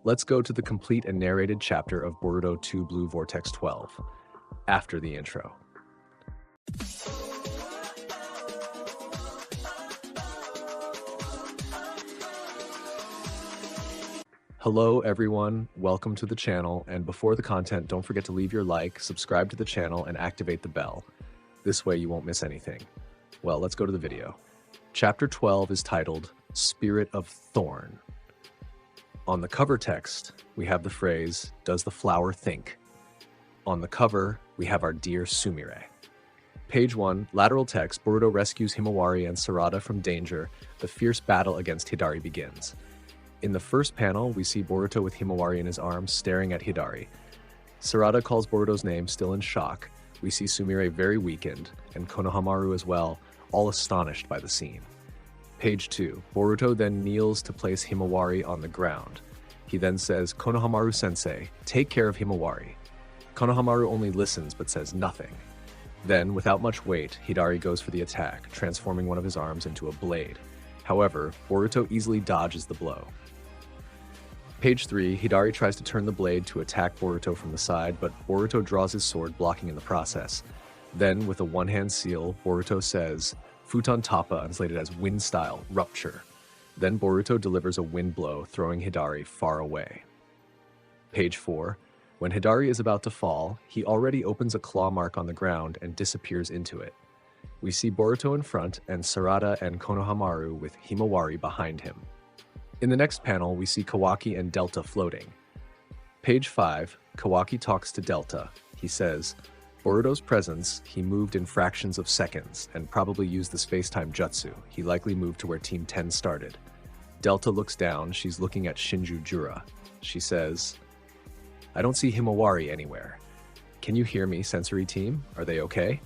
Let's go to the complete and narrated chapter of BORUTO 2 Blue Vortex 12, after the intro. Hello everyone, welcome to the channel, and before the content, don't forget to leave your like, subscribe to the channel, and activate the bell. This way you won't miss anything. Well, let's go to the video. Chapter 12 is titled, Spirit of Thorn. On the cover text, we have the phrase, "Does the flower think?" On the cover, we have our dear Sumire. Page 1, lateral text, Boruto rescues Himawari and Sarada from danger. The fierce battle against Hidari begins. In the first panel, we see Boruto with Himawari in his arms, staring at Hidari. Sarada calls Boruto's name, still in shock. We see Sumire very weakened, and Konohamaru as well, all astonished by the scene. Page 2, Boruto then kneels to place Himawari on the ground. He then says, "Konohamaru-sensei, take care of Himawari." Konohamaru only listens but says nothing. Then, without much weight, Hidari goes for the attack, transforming one of his arms into a blade. However, Boruto easily dodges the blow. Page 3, Hidari tries to turn the blade to attack Boruto from the side, but Boruto draws his sword, blocking in the process. Then, with a one-hand seal, Boruto says, "Futon Tapa," translated as wind style, rupture. Then Boruto delivers a wind blow, throwing Hidari far away. Page 4, when Hidari is about to fall, he already opens a claw mark on the ground and disappears into it. We see Boruto in front and Sarada and Konohamaru with Himawari behind him. In the next panel, we see Kawaki and Delta floating. Page 5, Kawaki talks to Delta. He says, Boruto's presence, he moved in fractions of seconds and probably used the space-time jutsu. He likely moved to where Team 10 started. Delta looks down. She's looking at Shinju Jura. She says, "I don't see Himawari anywhere. Can you hear me, sensory team? Are they okay?"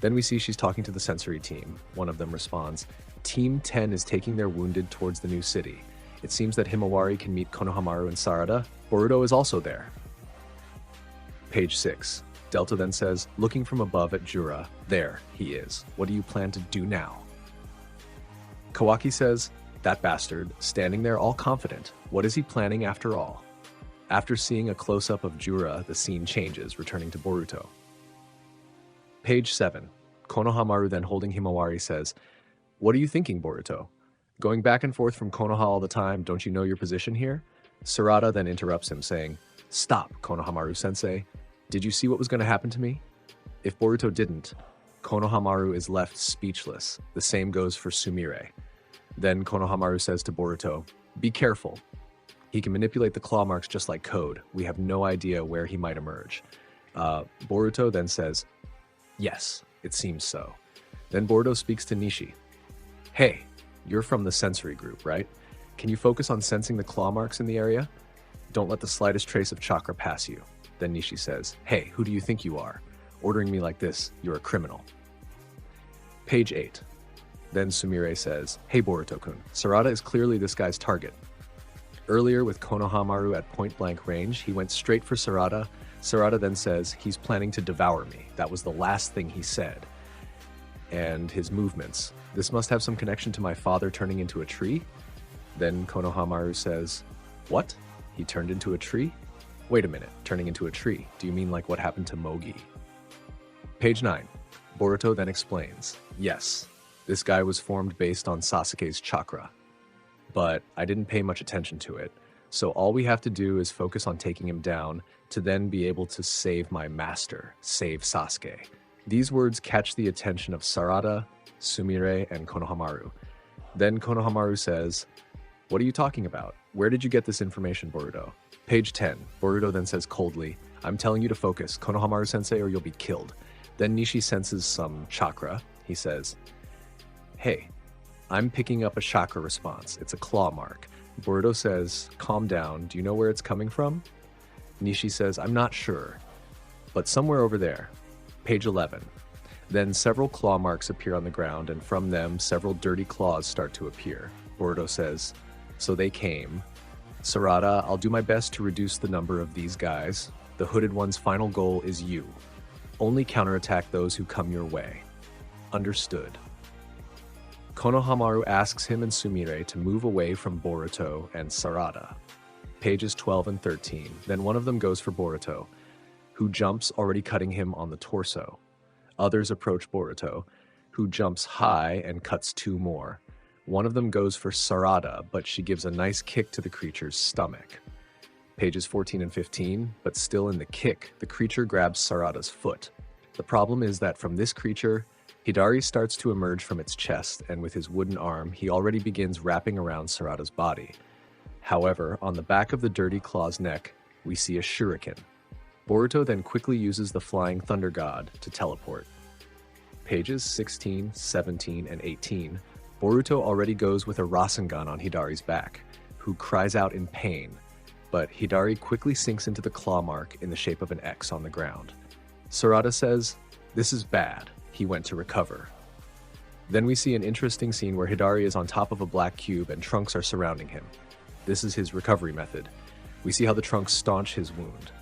Then we see she's talking to the sensory team. One of them responds, "Team 10 is taking their wounded towards the new city. It seems that Himawari can meet Konohamaru and Sarada. Boruto is also there." Page 6. Delta then says, looking from above at Jura, "There, he is. What do you plan to do now?" Kawaki says, "That bastard, standing there all confident. What is he planning after all?" After seeing a close-up of Jura, the scene changes, returning to Boruto. Page 7. Konohamaru then holding Himawari says, "What are you thinking, Boruto? Going back and forth from Konoha all the time, don't you know your position here?" Sarada then interrupts him, saying, "Stop, Konohamaru-sensei. Did you see what was going to happen to me?" If Boruto didn't, Konohamaru is left speechless. The same goes for Sumire. Then Konohamaru says to Boruto, "Be careful. He can manipulate the claw marks just like code. We have no idea where he might emerge." Boruto then says, "Yes, it seems so." Then Boruto speaks to Nishi. "Hey, you're from the sensory group, right? Can you focus on sensing the claw marks in the area? Don't let the slightest trace of chakra pass you." Then Nishi says, "Hey, who do you think you are? Ordering me like this, you're a criminal." Page 8. Then Sumire says, "Hey Boruto-kun, Sarada is clearly this guy's target. Earlier with Konohamaru at point-blank range, he went straight for Sarada. Sarada then says, he's planning to devour me. That was the last thing he said. And his movements. This must have some connection to my father turning into a tree?" Then Konohamaru says, "What? He turned into a tree? Wait a minute, turning into a tree. Do you mean like what happened to Mogi?" Page 9. Boruto then explains, "Yes, this guy was formed based on Sasuke's chakra. But I didn't pay much attention to it, so all we have to do is focus on taking him down to then be able to save my master, save Sasuke." These words catch the attention of Sarada, Sumire, and Konohamaru. Then Konohamaru says, "What are you talking about? Where did you get this information, Boruto?" Page 10. Boruto then says coldly, "I'm telling you to focus, Konohamaru-sensei, or you'll be killed." Then Nishi senses some chakra. He says, "Hey, I'm picking up a chakra response. It's a claw mark." Boruto says, "Calm down. Do you know where it's coming from?" Nishi says, "I'm not sure, but somewhere over there." Page 11. Then several claw marks appear on the ground, and from them, several dirty claws start to appear. Boruto says, "So they came. Sarada, I'll do my best to reduce the number of these guys. The hooded one's final goal is you. Only counterattack those who come your way. Understood." Konohamaru asks him and Sumire to move away from Boruto and Sarada. Pages 12 and 13. Then one of them goes for Boruto, who jumps, already cutting him on the torso. Others approach Boruto, who jumps high and cuts 2 more. One of them goes for Sarada, but she gives a nice kick to the creature's stomach. Pages 14 and 15, but still in the kick, the creature grabs Sarada's foot. The problem is that from this creature, Hidari starts to emerge from its chest, and with his wooden arm, he already begins wrapping around Sarada's body. However, on the back of the Dirty Claw's neck, we see a shuriken. Boruto then quickly uses the Flying Thunder God to teleport. Pages 16, 17, and 18, Boruto already goes with a Rasengan on Hidari's back, who cries out in pain, but Hidari quickly sinks into the claw mark in the shape of an X on the ground. Sarada says, "This is bad. He went to recover." Then we see an interesting scene where Hidari is on top of a black cube and trunks are surrounding him. This is his recovery method. We see how the trunks staunch his wound.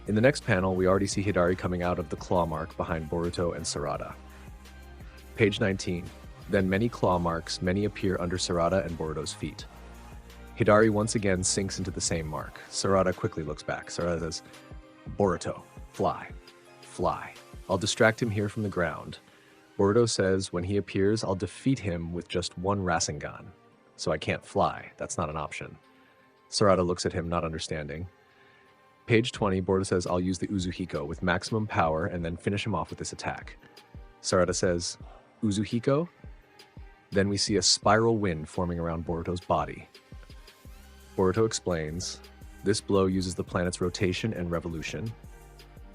In the next panel, we already see Hidari coming out of the claw mark behind Boruto and Sarada. Page 19. Then many claw marks, many appear under Sarada and Boruto's feet. Hidari once again sinks into the same mark. Sarada quickly looks back. Sarada says, "Boruto, fly, fly. I'll distract him here from the ground." Boruto says, "When he appears, I'll defeat him with just one Rasengan. So I can't fly. That's not an option." Sarada looks at him, not understanding. Page 20, Boruto says, "I'll use the Uzuhiko with maximum power and then finish him off with this attack." Sarada says, "Uzuhiko?" Then we see a spiral wind forming around Boruto's body. Boruto explains, "This blow uses the planet's rotation and revolution,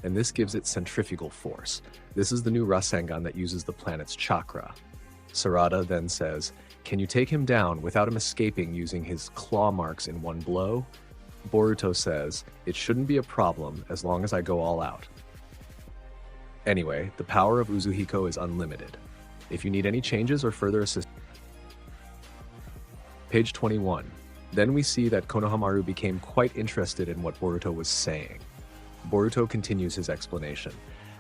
and this gives it centrifugal force. This is the new Rasengan that uses the planet's chakra." Sarada then says, "Can you take him down without him escaping using his claw marks in one blow?" Boruto says, "It shouldn't be a problem as long as I go all out." Anyway, the power of Uzuhiko is unlimited. If you need any changes or further assistance. Page 21. Then we see that Konohamaru became quite interested in what Boruto was saying. Boruto continues his explanation.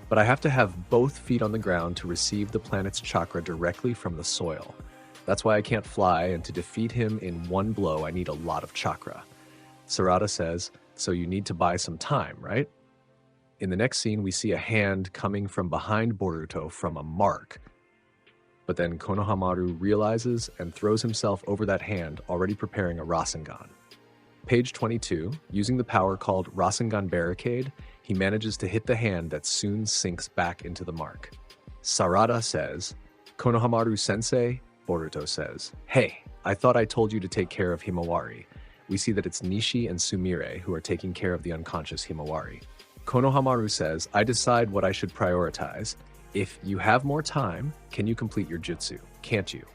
"But I have to have both feet on the ground to receive the planet's chakra directly from the soil. That's why I can't fly, and to defeat him in one blow I need a lot of chakra." Sarada says, "So you need to buy some time, right?" In the next scene, we see a hand coming from behind Boruto from a mark. But then Konohamaru realizes and throws himself over that hand, already preparing a Rasengan. Page 22, using the power called Rasengan Barricade, he manages to hit the hand that soon sinks back into the mark. Sarada says, "Konohamaru-sensei," Boruto says, "Hey, I thought I told you to take care of Himawari." We see that it's Nishi and Sumire who are taking care of the unconscious Himawari. Konohamaru says, "I decide what I should prioritize. If you have more time, can you complete your jutsu? Can't you?"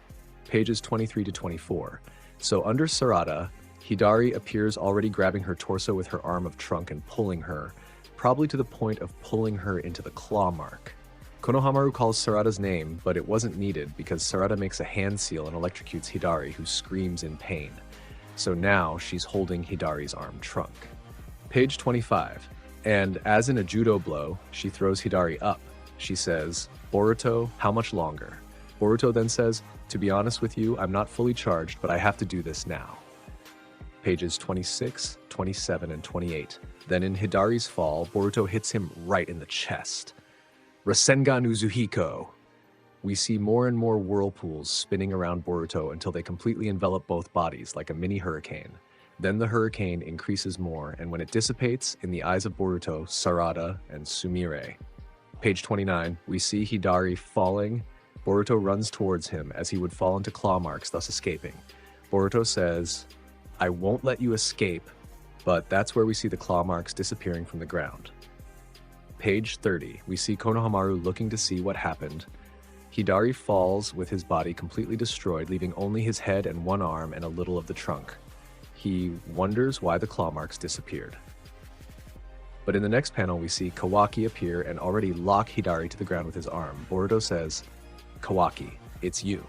Pages 23 to 24. So under Sarada, Hidari appears already grabbing her torso with her arm of trunk and pulling her, probably to the point of pulling her into the claw mark. Konohamaru calls Sarada's name, but it wasn't needed because Sarada makes a hand seal and electrocutes Hidari, who screams in pain. So now she's holding Hidari's arm trunk. Page 25. And as in a judo blow, she throws Hidari up. She says, "Boruto, how much longer?" Boruto then says, "To be honest with you, I'm not fully charged, but I have to do this now." Pages 26, 27, and 28. Then in Hidari's fall, Boruto hits him right in the chest. Rasengan Uzuhiko. We see more and more whirlpools spinning around Boruto until they completely envelop both bodies like a mini hurricane. Then the hurricane increases more, and when it dissipates, in the eyes of Boruto, Sarada, and Sumire. Page 29, we see Hidari falling. Boruto runs towards him as he would fall into claw marks, thus escaping. Boruto says, "I won't let you escape," but that's where we see the claw marks disappearing from the ground. Page 30, we see Konohamaru looking to see what happened. Hidari falls with his body completely destroyed, leaving only his head and one arm and a little of the trunk. He wonders why the claw marks disappeared. But in the next panel, we see Kawaki appear and already lock Hidari to the ground with his arm. Boruto says, "Kawaki, it's you."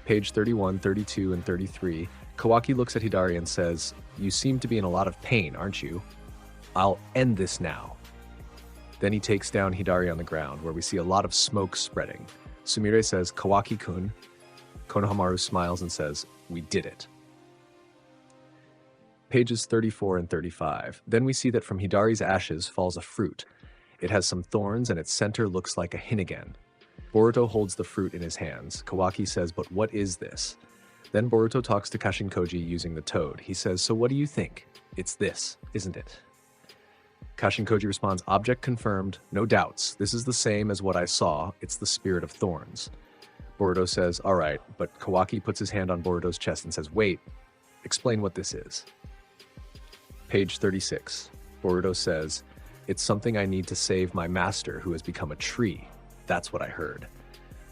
Page 31, 32, and 33, Kawaki looks at Hidari and says, "You seem to be in a lot of pain, aren't you? I'll end this now." Then he takes down Hidari on the ground, where we see a lot of smoke spreading. Sumire says, "Kawaki-kun." Konohamaru smiles and says, "We did it." Pages 34 and 35. Then we see that from Hidari's ashes falls a fruit. It has some thorns and its center looks like a Hinnigan. Boruto holds the fruit in his hands. Kawaki says, "But what is this?" Then Boruto talks to Kashinkoji using the toad. He says, "So what do you think? It's this, isn't it?" Kashinkoji responds, "Object confirmed, no doubts. This is the same as what I saw. It's the spirit of thorns." Boruto says, "All right," but Kawaki puts his hand on Boruto's chest and says, "Wait, explain what this is." Page 36. Boruto says, "It's something I need to save my master who has become a tree. That's what I heard."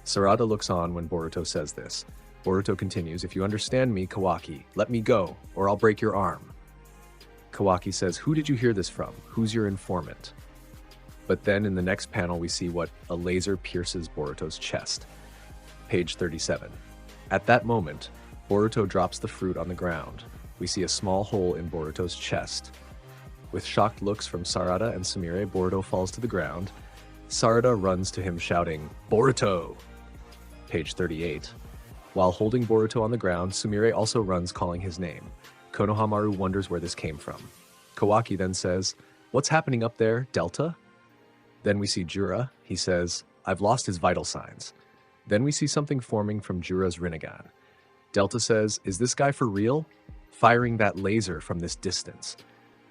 Sarada looks on when Boruto says this. Boruto continues, "If you understand me, Kawaki, let me go, or I'll break your arm." Kawaki says, "Who did you hear this from? Who's your informant?" But then in the next panel we see what a laser pierces Boruto's chest. Page 37. At that moment, Boruto drops the fruit on the ground. We see a small hole in Boruto's chest. With shocked looks from Sarada and Sumire, Boruto falls to the ground. Sarada runs to him shouting, "Boruto!" Page 38. While holding Boruto on the ground, Sumire also runs calling his name. Konohamaru wonders where this came from. Kawaki then says, "What's happening up there, Delta?" Then we see Jura. He says, "I've lost his vital signs." Then we see something forming from Jura's Rinnegan. Delta says, "Is this guy for real? Firing that laser from this distance."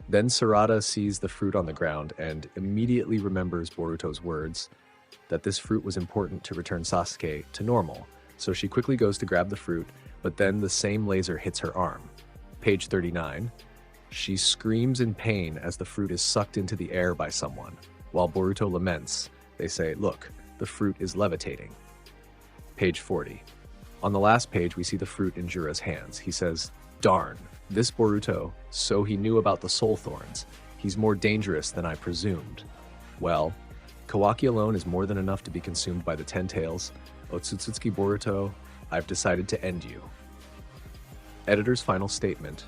Then Sarada sees the fruit on the ground and immediately remembers Boruto's words that this fruit was important to return Sasuke to normal. So she quickly goes to grab the fruit, but then the same laser hits her arm. Page 39. She screams in pain as the fruit is sucked into the air by someone. While Boruto laments, they say, "Look, the fruit is levitating." Page 40. On the last page, we see the fruit in Jura's hands. He says, "Darn, this Boruto, so he knew about the soul thorns. He's more dangerous than I presumed." Well, Kawaki alone is more than enough to be consumed by the 10 tails. Otsutsuki Boruto, I've decided to end you. Editor's final statement.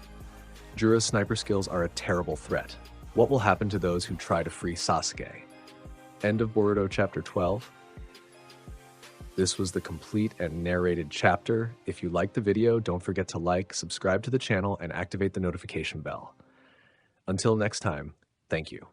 Jura's sniper skills are a terrible threat. What will happen to those who try to free Sasuke? End of Boruto Chapter 12. This was the complete and narrated chapter. If you liked the video, don't forget to like, subscribe to the channel, and activate the notification bell. Until next time, thank you.